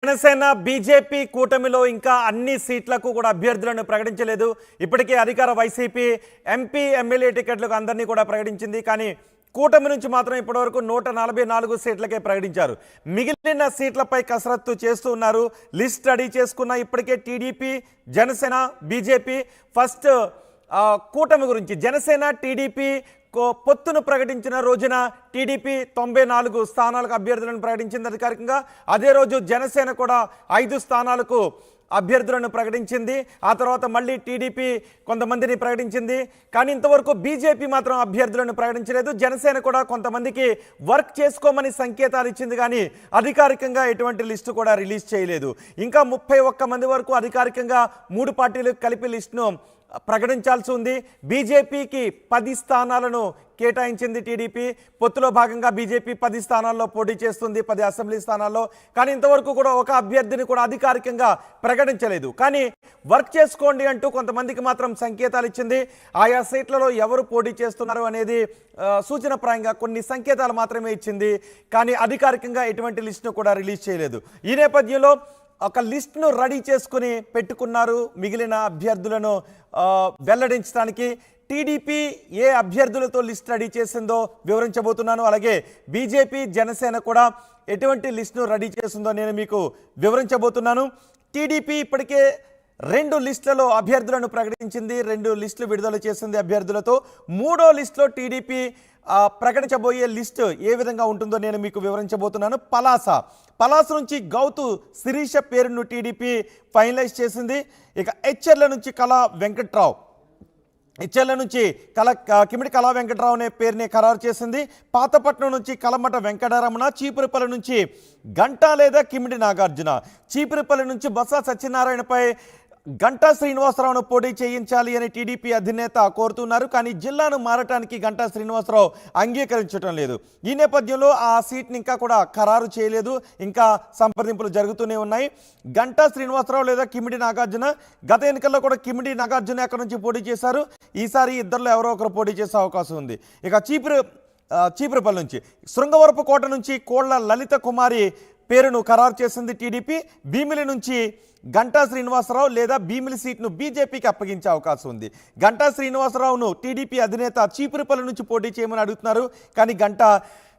Janasena BJP కూటమిలో ఇంకా అన్ని సీట్లకు కూడా అభ్యర్థులను ప్రకటించలేదు. ఇప్పటికే అధికార వైసీపీ ఎంపీ ఎమ్మెల్యే టికెట్లకు అందరినీ కూడా ప్రకటించింది. కానీ కూటమి నుంచి మాత్రం ఇప్పటివరకు 144 సీట్లకే ప్రకటించారు. మిగిలిన సీట్లపై కసరత్తు చేస్తూ ఉన్నారు. లిస్ట్ రెడీ చేసుకున్న ఇప్పటికే టీడీపీ, జనసేన, బీజేపీ. ఫస్ట్ కూటమి గురించి జనసేన టీడీపీ పొత్తును ప్రకటించిన రోజున టీడీపీ 94 స్థానాలకు అభ్యర్థులను ప్రకటించింది అధికారికంగా. అదే రోజు జనసేన కూడా 5 స్థానాలకు అభ్యర్థులను ప్రకటించింది. ఆ తర్వాత మళ్ళీ టీడీపీ కొంతమందిని ప్రకటించింది. కానీ ఇంతవరకు బీజేపీ మాత్రం అభ్యర్థులను ప్రకటించలేదు. జనసేన కూడా కొంతమందికి వర్క్ చేసుకోమని సంకేతాలు ఇచ్చింది, కానీ అధికారికంగా ఎటువంటి లిస్టు కూడా రిలీజ్ చేయలేదు. ఇంకా 31 మంది వరకు అధికారికంగా 3 పార్టీలకు కలిపి లిస్టును ప్రకటించాల్సి ఉంది. బీజేపీకి 10 స్థానాలను కేటాయించింది టీడీపీ. పొత్తులో భాగంగా బీజేపీ 10 స్థానాల్లో పోటీ చేస్తుంది, 10 అసెంబ్లీ స్థానాల్లో. కానీ ఇంతవరకు కూడా ఒక అభ్యర్థిని కూడా అధికారికంగా ప్రకటించలేదు. కానీ వర్క్ చేసుకోండి అంటూ కొంతమందికి మాత్రం సంకేతాలు ఇచ్చింది. ఆయా సీట్లలో ఎవరు పోటీ చేస్తున్నారు అనేది సూచనప్రాయంగా కొన్ని సంకేతాలు మాత్రమే ఇచ్చింది. కానీ అధికారికంగా ఎటువంటి లిస్టును కూడా రిలీజ్ చేయలేదు. ఈ నేపథ్యంలో ఒక లిస్ట్ను రెడీ చేసుకుని పెట్టుకున్నారు. మిగిలిన అభ్యర్థులను వెల్లడించడానికి టీడీపీ ఏ అభ్యర్థులతో లిస్ట్ రెడీ చేసిందో వివరించబోతున్నాను. అలాగే బీజేపీ, జనసేన కూడా ఎటువంటి లిస్ట్ను రెడీ చేసిందో నేను మీకు వివరించబోతున్నాను. టీడీపీ ఇప్పటికే 2 లిస్టులలో అభ్యర్థులను ప్రకటించింది, 2 లిస్టులు విడుదల చేసింది అభ్యర్థులతో. 3వ లిస్టులో టీడీపీ ప్రకటించబోయే లిస్టు ఏ విధంగా ఉంటుందో నేను మీకు వివరించబోతున్నాను. పలాస నుంచి గౌతు శిరీష పేరును టీడీపీ ఫైనలైజ్ చేసింది. ఇక హెచ్ఎర్ల నుంచి కళా వెంకట్రావు, హెచ్ఎర్ల నుంచి కిమిడి కళా వెంకట్రావు అనే పేరుని ఖరారు చేసింది. పాతపట్నం నుంచి కలమట వెంకటరమణ, చీపురుపల్లి నుంచి గంటా లేదా కిమిడి నాగార్జున, చీపురుపల్లి నుంచి బొత్స సత్యనారాయణపై గంటా శ్రీనివాసరావును పోటీ చేయించాలి అని టీడీపీ అధినేత కోరుతున్నారు. కానీ జిల్లాను మారటానికి గంటా శ్రీనివాసరావు అంగీకరించడం లేదు. ఈ నేపథ్యంలో ఆ సీట్ని ఇంకా కూడా ఖరారు చేయలేదు, ఇంకా సంప్రదింపులు జరుగుతూనే ఉన్నాయి. గంటా శ్రీనివాసరావు లేదా కిమిడి నాగార్జున. గత ఎన్నికల్లో కూడా కిమిడి నాగార్జున అక్కడి నుంచి పోటీ చేశారు. ఈసారి ఇద్దరిలో ఎవరో ఒకరు పోటీ చేసే అవకాశం ఉంది. ఇక చీపురుపల్లి నుంచి శృంగవరపు కోట నుంచి కోళ్ల లలిత కుమారి పేరును ఖరారు చేసింది టీడీపీ. భీమిలి నుంచి గంటా శ్రీనివాసరావు లేదా భీమిలి సీట్ను బీజేపీకి అప్పగించే అవకాశం ఉంది. గంటా శ్రీనివాసరావును టీడీపీ అధినేత చీపురుపల్లి నుంచి పోటీ చేయమని అడుగుతున్నారు. కానీ గంటా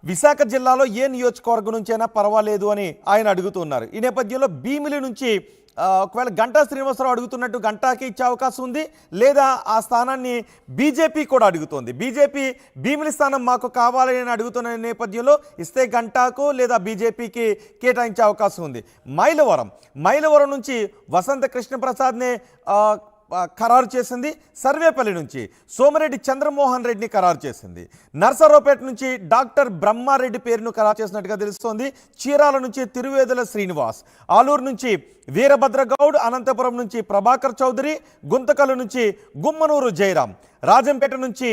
విశాఖ జిల్లాలో ఏ నియోజకవర్గం నుంచైనా పర్వాలేదు అని ఆయన అడుగుతున్నారు. ఈ నేపథ్యంలో భీమిలి నుంచి ఒకవేళ గంటా శ్రీనివాసరావు అడుగుతున్నట్టు గంటాకి ఇచ్చే అవకాశం ఉంది, లేదా ఆ స్థానాన్ని బీజేపీ కూడా అడుగుతోంది. బీజేపీ భీమిలి స్థానం మాకు కావాలి అని అడుగుతున్న నేపథ్యంలో ఇస్తే గంటాకు లేదా బీజేపీకి కేటాయించే అవకాశం ఉంది. మైలవరం నుంచి వసంత కృష్ణప్రసాద్నే ఖరారు చేసింది. సర్వేపల్లి నుంచి సోమిరెడ్డి చంద్రమోహన్ రెడ్డిని ఖరారు చేసింది. నర్సరావుపేట నుంచి డాక్టర్ బ్రహ్మారెడ్డి పేరును ఖరారు చేసినట్టుగా తెలుస్తోంది. చీరాల నుంచి తిరువేదుల శ్రీనివాస్, ఆలూరు నుంచి వీరభద్రగౌడ్, అనంతపురం నుంచి ప్రభాకర్ చౌదరి, గుంతకల్లు నుంచి గుమ్మనూరు జయరాం, రాజంపేట నుంచి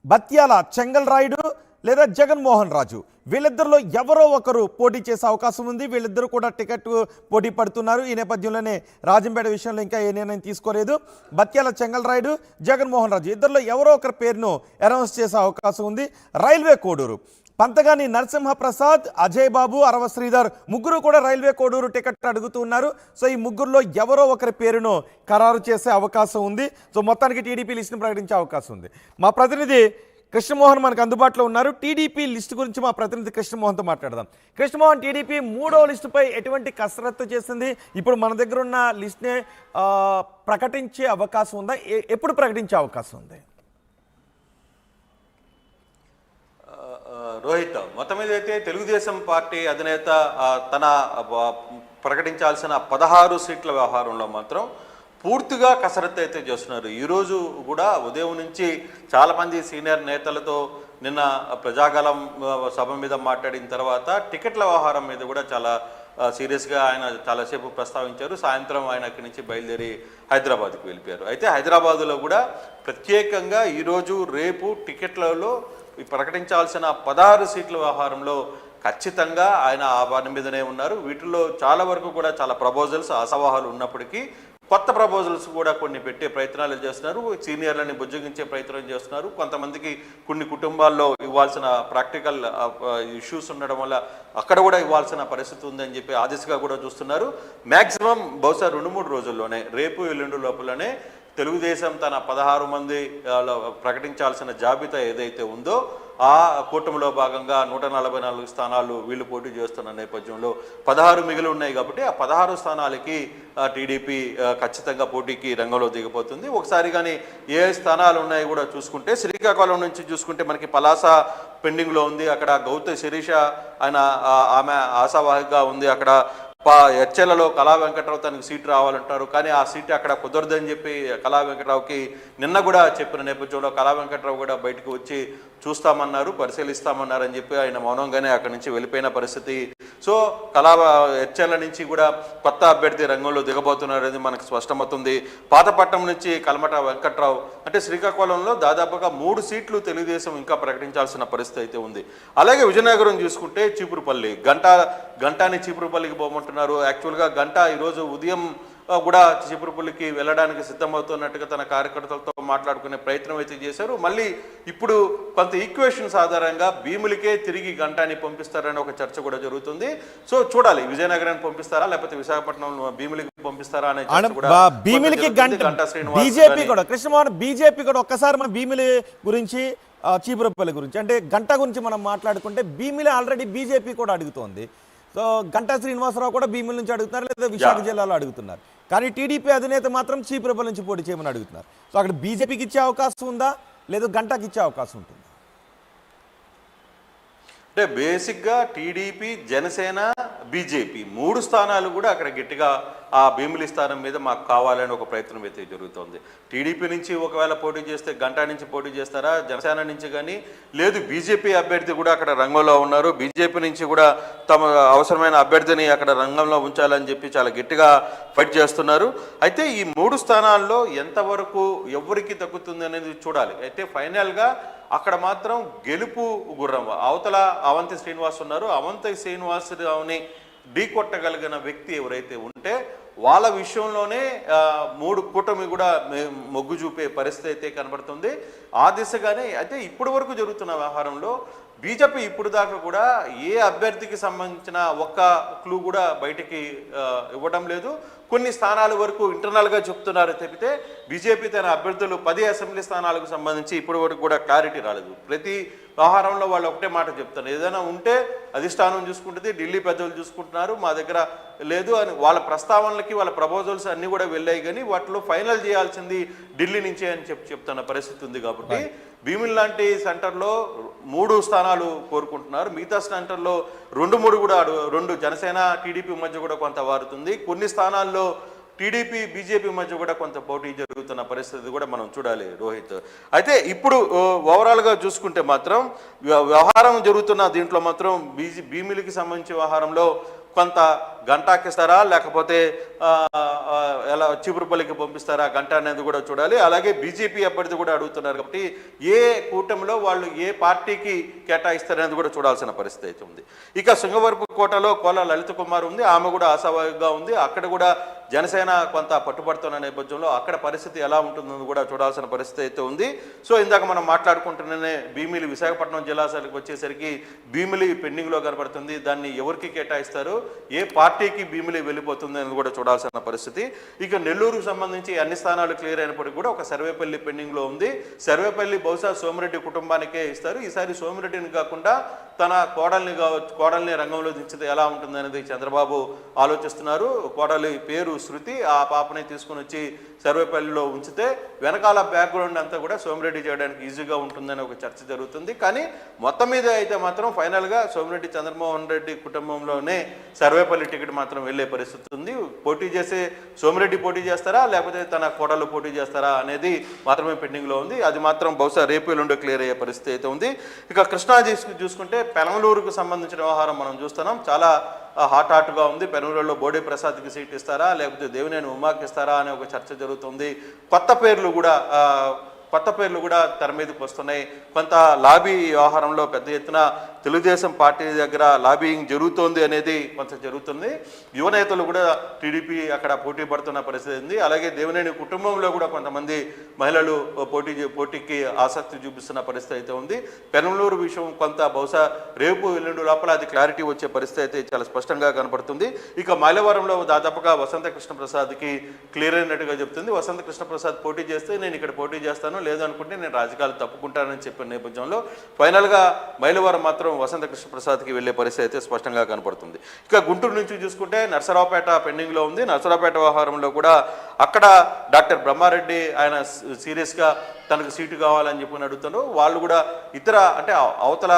బత్యాల చెంగల్ రాయుడు లేదా జగన్మోహన్ రాజు. వీళ్ళిద్దరిలో ఎవరో ఒకరు పోటీ చేసే అవకాశం ఉంది. వీళ్ళిద్దరూ కూడా టికెట్ పోటీ పడుతున్నారు. ఈ నేపథ్యంలోనే రాజంపేట విషయంలో ఇంకా ఏ నిర్ణయం తీసుకోలేదు. బత్యాల చెంగల్ రాయుడు, జగన్మోహన్ రాజు ఇద్దరిలో ఎవరో ఒకరి పేరును అనౌన్స్ చేసే అవకాశం ఉంది. రైల్వే కోడూరు పంతగాని నరసింహప్రసాద్, అజయ్ బాబు, అరవ శ్రీధర్ ముగ్గురు కూడా రైల్వే కోడూరు టికెట్ అడుగుతూ ఉన్నారు. సో ఈ ముగ్గురులో ఎవరో ఒకరి పేరును ఖరారు చేసే అవకాశం ఉంది. సో మొత్తానికి టీడీపీ లిస్టును ప్రకటించే అవకాశం ఉంది. మా ప్రతినిధి కృష్ణమోహన్ మనకు అందుబాటులో ఉన్నారు. టీడీపీ లిస్టు గురించి మా ప్రతినిధి కృష్ణమోహన్తో మాట్లాడదాం. కృష్ణమోహన్, టీడీపీ 3వ లిస్టుపై ఎటువంటి కసరత్తు చేసింది? ఇప్పుడు మన దగ్గర ఉన్న లిస్ట్నే ప్రకటించే అవకాశం ఉందా? ఎప్పుడు ప్రకటించే అవకాశం ఉంది? రోహిత్, మొత్తం మీద అయితే తెలుగుదేశం పార్టీ అధినేత తన ప్రకటించాల్సిన 16 సీట్ల వ్యవహారంలో మాత్రం పూర్తిగా కసరత్తు అయితే చేస్తున్నారు. ఈరోజు కూడా ఉదయం నుంచి చాలామంది సీనియర్ నేతలతో నిన్న ప్రజాగలం సభ మీద మాట్లాడిన తర్వాత టికెట్ల వ్యవహారం మీద కూడా చాలా సీరియస్గా ఆయన చాలాసేపు ప్రస్తావించారు. సాయంత్రం ఆయన అక్కడి నుంచి బయలుదేరి హైదరాబాద్కి వెళ్ళిపోయారు. అయితే హైదరాబాదులో కూడా ప్రత్యేకంగా ఈరోజు రేపు టికెట్లలో ప్రకటించాల్సిన 16 సీట్ల వ్యవహారంలో ఖచ్చితంగా ఆయన ఆ పని మీదనే ఉన్నారు. వీటిల్లో చాలా వరకు కూడా చాలా ప్రపోజల్స్ అసవాహాలు ఉన్నప్పటికీ కొత్త ప్రపోజల్స్ కూడా కొన్ని పెట్టే ప్రయత్నాలు చేస్తున్నారు. సీనియర్లని బుజ్జగించే ప్రయత్నం చేస్తున్నారు. కొంతమందికి కొన్ని కుటుంబాల్లో ఇవ్వాల్సిన ప్రాక్టికల్ ఇష్యూస్ ఉండడం వల్ల అక్కడ కూడా ఇవ్వాల్సిన పరిస్థితి ఉందని చెప్పి ఆ దిశగా కూడా చూస్తున్నారు. మ్యాక్సిమం బహుశా 2-3 రోజుల్లోనే, రేపు ఎల్లుండి లోపలనే తెలుగుదేశం తన 16 మంది ప్రకటించాల్సిన జాబితా ఏదైతే ఉందో ఆ కూటమిలో భాగంగా 144 స్థానాలు వీళ్ళు పోటీ చేస్తున్న నేపథ్యంలో 16 మిగిలి ఉన్నాయి కాబట్టి ఆ 16 స్థానాలకి టీడీపీ ఖచ్చితంగా పోటీకి రంగంలో దిగిపోతుంది. ఒకసారి కానీ ఏ స్థానాలు ఉన్నాయి కూడా చూసుకుంటే, శ్రీకాకుళం నుంచి చూసుకుంటే మనకి పలాస పెండింగ్లో ఉంది. అక్కడ గౌతమ్ శిరీష ఆమె ఆశావాహిగా ఉంది. అక్కడ ఎచ్చెలలో కళా వెంకట్రావు తనకు సీటు రావాలంటారు, కానీ ఆ సీటు అక్కడ కుదరదని చెప్పి కళా వెంకట్రావుకి నిన్న కూడా చెప్పిన నేపథ్యంలో కళా వెంకట్రావు కూడా బయటకు వచ్చి చూస్తామన్నారు, పరిశీలిస్తామన్నారు అని చెప్పి ఆయన మౌనంగానే అక్కడి నుంచి వెళ్ళిపోయిన పరిస్థితి. సో ఎచ్చెల నుంచి కూడా కొత్త అభ్యర్థి రంగంలో దిగబోతున్నారని మనకు స్పష్టమవుతుంది. పాతపట్నం నుంచి కల్మట వెంకట్రావు, అంటే శ్రీకాకుళంలో దాదాపుగా 3 సీట్లు తెలుగుదేశం ఇంకా ప్రకటించాల్సిన పరిస్థితి అయితే ఉంది. అలాగే విజయనగరం చూసుకుంటే చీపురుపల్లి, గంటాని చీపురుపల్లికి పోమంటున్నారు. యాక్చువల్గా గంట ఈరోజు ఉదయం కూడా చీపురుపల్లికి వెళ్ళడానికి సిద్ధమవుతున్నట్టుగా తన కార్యకర్తలతో మాట్లాడుకునే ప్రయత్నం అయితే చేశారు. మళ్ళీ ఇప్పుడు కొంత ఈక్వేషన్స్ ఆధారంగా భీములకే తిరిగి గంటాని పంపిస్తారని ఒక చర్చ కూడా జరుగుతుంది. సో చూడాలి, విజయనగరాన్ని పంపిస్తారా లేకపోతే విశాఖపట్నం భీములకి పంపిస్తారా అనే భీములకి బీజేపీ కూడా కృష్ణమోహన్ బీజేపీ కూడా ఒక్కసారి మన భీములి గురించి చీపురుపల్లి గురించి అంటే గంట గురించి మనం మాట్లాడుకుంటే భీమిలి ఆల్రెడీ బీజేపీ కూడా అడుగుతోంది. సో గంటా శ్రీనివాసరావు కూడా భీముల నుంచి అడుగుతున్నారు, లేదా విశాఖ జిల్లాలో అడుగుతున్నారు. కానీ టీడీపీ అధినేత మాత్రం చీపురుపల్లి నుంచి పోటీ చేయమని అడుగుతున్నారు. సో అక్కడ బీజేపీకి ఇచ్చే అవకాశం ఉందా, లేదా గంటాకి ఇచ్చే అవకాశం ఉంటుందా? అంటే బేసిక్గా టీడీపీ, జనసేన, బీజేపీ 3 స్థానాలు కూడా అక్కడ గట్టిగా ఆ భీమిలి స్థానం మీద మాకు కావాలని ఒక ప్రయత్నం అయితే జరుగుతోంది. టీడీపీ నుంచి ఒకవేళ పోటీ చేస్తే గంటా నుంచి పోటీ చేస్తారా, జనసేన నుంచి కానీ, లేదు బీజేపీ అభ్యర్థి కూడా అక్కడ రంగంలో ఉన్నారు, బీజేపీ నుంచి కూడా తమ అవసరమైన అభ్యర్థిని అక్కడ రంగంలో ఉంచాలని చెప్పి చాలా గట్టిగా ఫైట్ చేస్తున్నారు. అయితే ఈ 3 స్థానాల్లో ఎంతవరకు ఎవరికి తగ్గుతుంది అనేది చూడాలి. అయితే ఫైనల్గా అక్కడ మాత్రం గెలుపు గుర్రం అవతల అవంతి శ్రీనివాస్ ఉన్నారు. అవంతి శ్రీనివాసరావుని ఢీకొట్టగలిగిన వ్యక్తి ఎవరైతే ఉంటే వాళ్ళ విషయంలోనే 3 కూటమి కూడా మొగ్గు చూపే పరిస్థితి అయితే కనబడుతుంది. ఆ దిశగానే అయితే ఇప్పటి వరకు జరుగుతున్న వ్యవహారంలో బీజేపీ ఇప్పుడు దాకా కూడా ఏ అభ్యర్థికి సంబంధించిన ఒక్క క్లూ కూడా బయటికి ఇవ్వడం లేదు. కొన్ని స్థానాల వరకు ఇంటర్నల్గా చెప్తున్నారు తప్పితే బీజేపీ తన అభ్యర్థులు 10 అసెంబ్లీ స్థానాలకు సంబంధించి ఇప్పటి వరకు కూడా క్లారిటీ రాలేదు. ప్రతి వ్యవహారంలో వాళ్ళు ఒకటే మాట చెప్తారు, ఏదైనా ఉంటే అధిష్టానం చూసుకుంటుంది, ఢిల్లీ పెద్దలు చూసుకుంటున్నారు, మా దగ్గర లేదు అని వాళ్ళ ప్రస్తావనలకి వాళ్ళ ప్రపోజల్స్ అన్నీ కూడా వెళ్ళాయి. కానీ వాటిలో ఫైనల్ చేయాల్సింది ఢిల్లీ నుంచే అని చెప్తున్న పరిస్థితి ఉంది. కాబట్టి భీమిల్ లాంటి సెంటర్లో 3 స్థానాలు కోరుకుంటున్నారు. మిగతా సెంటర్లో 2-3 కూడా 2 జనసేన టీడీపీ మధ్య కూడా కొంత వారుతుంది. కొన్ని స్థానాల్లో టీడీపీ బీజేపీ మధ్య కూడా కొంత పోటీ జరుగుతున్న పరిస్థితి కూడా మనం చూడాలి రోహిత్. అయితే ఇప్పుడు ఓవరాల్గా చూసుకుంటే మాత్రం వ్యవహారం జరుగుతున్న దీంట్లో మాత్రం భీమిలికి సంబంధించిన వ్యవహారంలో కొంత గంటాకిస్తారా లేకపోతే ఎలా చీపురుపల్లికి పంపిస్తారా గంట అనేది కూడా చూడాలి. అలాగే బీజేపీ అభ్యర్థి కూడా అడుగుతున్నారు కాబట్టి ఏ కూటమిలో వాళ్ళు ఏ పార్టీకి కేటాయిస్తారనేది కూడా చూడాల్సిన పరిస్థితి అయితే ఉంది. ఇక సింగవరపు కోటలో కోల లలిత కుమార్ ఉంది, ఆమె కూడా ఆశావాహిగా ఉంది. అక్కడ కూడా జనసేన కొంత పట్టుబడుతున్న నేపథ్యంలో అక్కడ పరిస్థితి ఎలా ఉంటుందని కూడా చూడాల్సిన పరిస్థితి అయితే ఉంది. సో ఇందాక మనం మాట్లాడుకుంటున్ననే భీమిలి విశాఖపట్నం జిల్లాకి వచ్చేసరికి భీమిలి పెండింగ్లో కనబడుతుంది. దాన్ని ఎవరికి కేటాయిస్తారు, ఏ పార్టీకి భీమిలి వెళ్ళిపోతుంది అని కూడా చూడాల్సిన పరిస్థితి. ఇక నెల్లూరుకు సంబంధించి అన్ని స్థానాలు క్లియర్ అయినప్పటికీ కూడా ఒక సర్వేపల్లి పెండింగ్లో ఉంది. సర్వేపల్లి బహుశా సోమిరెడ్డి కుటుంబానికే ఇస్తారు. ఈసారి సోమిరెడ్డిని కాకుండా తన కోడల్ని రంగంలో దించితే ఎలా ఉంటుంది అనేది చంద్రబాబు ఆలోచిస్తున్నారు. కోడలి పేరు శృతి, ఆ పాపని తీసుకుని వచ్చి సర్వేపల్లిలో ఉంచితే వెనకాల బ్యాక్గ్రౌండ్ అంతా కూడా సోమిరెడ్డి చేయడానికి ఈజీగా ఉంటుందని ఒక చర్చ జరుగుతుంది. కానీ మొత్తం మీద అయితే మాత్రం ఫైనల్గా సోమిరెడ్డి చంద్రమోహన్ రెడ్డి కుటుంబంలోనే సర్వేపల్లి టికెట్ మాత్రం వెళ్ళే పరిస్థితి ఉంది. పోటీ చేసే సోమిరెడ్డి పోటీ చేస్తారా లేకపోతే తన కోడలు పోటీ చేస్తారా అనేది మాత్రమే పెండింగ్లో ఉంది. అది మాత్రం బహుశా రేపు ఎల్లుండి క్లియర్ అయ్యే పరిస్థితి అయితే ఉంది. ఇక కృష్ణా చూసుకుంటే పెనమలూరుకు సంబంధించిన వ్యవహారం మనం చూస్తున్నాం, చాలా హాట్గా ఉంది. పెనమలూరులో బోడే ప్రసాద్కి సీట్ ఇస్తారా లేకపోతే దేవినేని ఉమాకి ఇస్తారా అనే ఒక చర్చ జరుగుతుంది. కొత్త పేర్లు కూడా కొత్త పేర్లు కూడా తెర మీదకి వస్తున్నాయి. కొంత లాబీ వ్యవహారంలో పెద్ద ఎత్తున తెలుగుదేశం పార్టీ దగ్గర లాబీయింగ్ జరుగుతోంది అనేది కొంత జరుగుతుంది. యువ నేతలు కూడా టీడీపీ అక్కడ పోటీ పడుతున్న పరిస్థితి ఉంది. అలాగే దేవినేని కుటుంబంలో కూడా కొంతమంది మహిళలు పోటీకి ఆసక్తి చూపిస్తున్న పరిస్థితి అయితే ఉంది. పెనమలూరు విషయం కొంత బహుశా రేపు ఎల్లుండి లోపల అది క్లారిటీ వచ్చే పరిస్థితి అయితే చాలా స్పష్టంగా కనపడుతుంది. ఇక మైలవరంలో దాదాపుగా వసంత కృష్ణప్రసాద్కి క్లియర్ అయినట్టుగా చెప్తుంది. వసంత కృష్ణప్రసాద్ పోటీ చేస్తే నేను ఇక్కడ పోటీ చేస్తాను, లేదనుకుంటే నేను రాజకీయాలు తప్పుకుంటానని చెప్పిన నేపథ్యంలో ఫైనల్గా మైలవరం మాత్రం వసంత కృష్ణప్రసాద్కి వెళ్ళే పరిస్థితి అయితే స్పష్టంగా కనపడుతుంది. ఇక గుంటూరు నుంచి చూసుకుంటే నర్సరావుపేట పెండింగ్లో ఉంది. నర్సరావుపేట వ్యవహారంలో కూడా అక్కడ డాక్టర్ బ్రహ్మారెడ్డి ఆయన సీరియస్గా తనకు సీటు కావాలని చెప్పి అడుగుతారు. వాళ్ళు కూడా ఇతర అంటే అవతల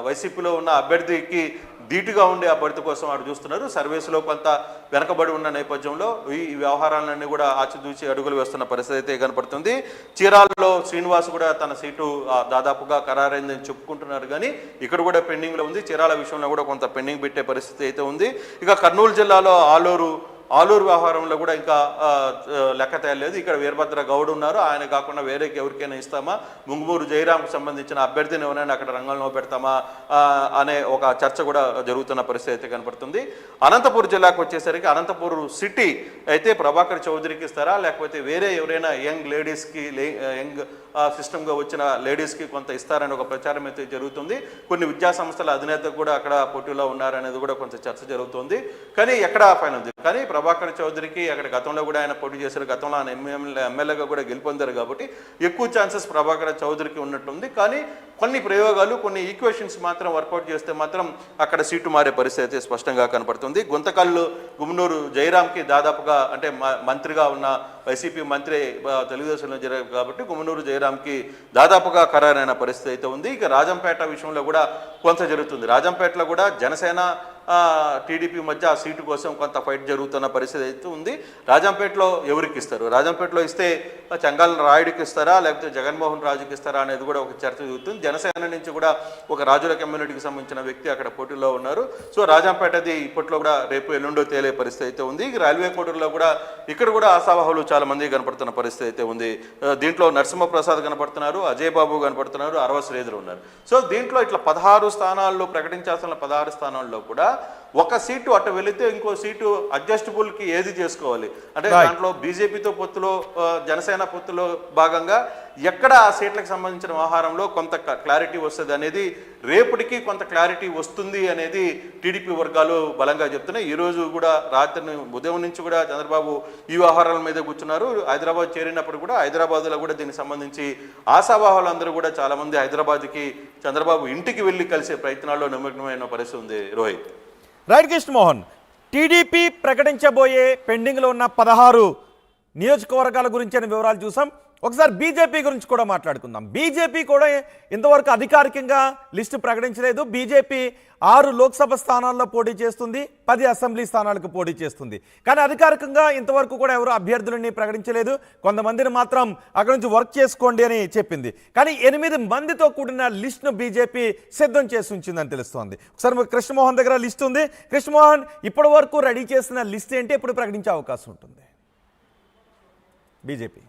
వైసీపీలో ఉన్న అభ్యర్థికి ధీటుగా ఉండే అభ్యర్థి కోసం వాడు చూస్తున్నారు. సర్వీసులో కొంత వెనకబడి ఉన్న నేపథ్యంలో ఈ వ్యవహారాలన్నీ కూడా ఆచితూచి అడుగులు వేస్తున్న పరిస్థితి అయితే కనపడుతుంది. చీరాలలో శ్రీనివాస్ కూడా తన సీటు దాదాపుగా ఖరారైందని చెప్పుకుంటున్నారు, కానీ ఇక్కడ కూడా పెండింగ్లో ఉంది. చీరాల విషయంలో కూడా కొంత పెండింగ్ పెట్టే పరిస్థితి అయితే ఉంది. ఇక కర్నూలు జిల్లాలో ఆలూరు వ్యవహారంలో కూడా ఇంకా లెక్క తేయలేదు. ఇక్కడ వీరభద్ర గౌడ్ ఉన్నారు, ఆయన కాకుండా వేరే ఎవరికైనా ఇస్తామా, ముంగుమూరు జయరాంకు సంబంధించిన అభ్యర్థిని ఎవరైనా అక్కడ రంగంలో పెడతామా అనే ఒక చర్చ కూడా జరుగుతున్న పరిస్థితి అయితే కనపడుతుంది. అనంతపూర్ జిల్లాకు వచ్చేసరికి అనంతపూర్ సిటీ అయితే ప్రభాకర్ చౌదరికి ఇస్తారా, లేకపోతే వేరే ఎవరైనా యంగ్ లేడీస్కి యంగ్ సిస్టమ్గా వచ్చిన లేడీస్కి కొంత ఇస్తారని ఒక ప్రచారం అయితే జరుగుతుంది. కొన్ని విద్యా సంస్థల అధినేత కూడా అక్కడ పోటీలో ఉన్నారనేది కూడా కొంత చర్చ జరుగుతుంది. కానీ ఎక్కడ ఫైనల్ ఉంది. కానీ ప్రభాకర్ చౌదరికి అక్కడ గతంలో కూడా ఆయన పోటీ చేశారు, గతంలో ఆయన ఎమ్మెల్యేగా కూడా గెలుపొందారు కాబట్టి ఎక్కువ ఛాన్సెస్ ప్రభాకర్ చౌదరికి ఉన్నట్టుంది. కానీ కొన్ని ప్రయోగాలు కొన్ని ఈక్వేషన్స్ మాత్రం వర్కౌట్ చేస్తే మాత్రం అక్కడ సీటు మారే పరిస్థితి అయితే స్పష్టంగా కనపడుతుంది. గుంతకల్లు గుమ్మనూరు జయరాంకి దాదాపుగా అంటే మంత్రిగా ఉన్న వైసీపీ మంత్రి తెలుగుదేశంలో జరిగారు కాబట్టి గుమ్మనూరు జయరాంకి దాదాపుగా ఖరారైన పరిస్థితి అయితే ఉంది. ఇక రాజంపేట విషయంలో కూడా కొంత జరుగుతుంది. రాజంపేటలో కూడా జనసేన టీడీపీ మధ్య ఆ సీటు కోసం కొంత ఫైట్ జరుగుతున్న పరిస్థితి అయితే ఉంది. రాజంపేటలో ఎవరికి ఇస్తారు, రాజంపేటలో ఇస్తే చెంగాల రాయుడికి ఇస్తారా, లేకపోతే జగన్మోహన్ రాజుకి ఇస్తారా అనేది కూడా ఒక చర్చ జరుగుతుంది. జనసేన నుంచి కూడా ఒక రాజుల కమ్యూనిటీకి సంబంధించిన వ్యక్తి అక్కడ పోటీలో ఉన్నారు. సో రాజంపేటది ఇప్పట్లో కూడా రేపు ఎల్లుండో తేలే పరిస్థితి అయితే ఉంది. రైల్వే కోటూరులో కూడా ఇక్కడ కూడా ఆశావాహులు చాలా మంది కనపడుతున్న పరిస్థితి అయితే ఉంది. దీంట్లో నరసింహప్రసాద్ కనపడుతున్నారు, అజయ్ బాబు కనపడుతున్నారు, అరవ శ్రీధర్ ఉన్నారు. సో దీంట్లో ఇట్లా 16 స్థానాల్లో ప్రకటించాల్సిన 16 స్థానాల్లో కూడా ఒక సీటు అటు వెళితే ఇంకో సీటు అడ్జస్టబుల్కి ఏది చేసుకోవాలి అంటే దాంట్లో బీజేపీతో పొత్తులో జనసేన పొత్తులో భాగంగా ఎక్కడ ఆ సీట్లకు సంబంధించిన వ్యవహారంలో కొంత క్లారిటీ వస్తుంది అనేది రేపటికి కొంత క్లారిటీ వస్తుంది అనేది టీడీపీ వర్గాలు బలంగా చెప్తున్నాయి. ఈరోజు కూడా రాత్రి ఉదయం నుంచి కూడా చంద్రబాబు ఈ వ్యవహారాల మీద కూర్చున్నారు. హైదరాబాద్ చేరినప్పుడు కూడా హైదరాబాద్లో కూడా దీనికి సంబంధించి ఆశావాహులందరూ కూడా చాలామంది హైదరాబాద్కి చంద్రబాబు ఇంటికి వెళ్ళి కలిసే ప్రయత్నాల్లో నిమగ్నమైన పరిస్థితి ఉంది. రోహిత్ రైట్ కృష్ణమోహన్, టీడీపీ ప్రకటించబోయే పెండింగ్లో ఉన్న 16 నియోజకవర్గాల గురించిన వివరాలు చూసాం. ఒకసారి బీజేపీ గురించి కూడా మాట్లాడుకుందాం. బీజేపీ కూడా ఇంతవరకు అధికారికంగా లిస్టు ప్రకటించలేదు. బీజేపీ 6 లోక్సభ స్థానాల్లో పోటీ చేస్తుంది, 10 అసెంబ్లీ స్థానాలకు పోటీ చేస్తుంది. కానీ అధికారికంగా ఇంతవరకు కూడా ఎవరు అభ్యర్థులని ప్రకటించలేదు. కొంతమందిని మాత్రం అక్కడి నుంచి వర్క్ చేసుకోండి అని చెప్పింది. కానీ 8 మందితో కూడిన లిస్టును బీజేపీ సిద్ధం చేసి ఉంచిందని తెలుస్తోంది. ఒకసారి కృష్ణమోహన్ దగ్గర లిస్ట్ ఉంది. కృష్ణమోహన్, ఇప్పటి వరకు రెడీ చేసిన లిస్ట్ ఏంటి, ఎప్పుడు ప్రకటించే అవకాశం ఉంటుంది బీజేపీ?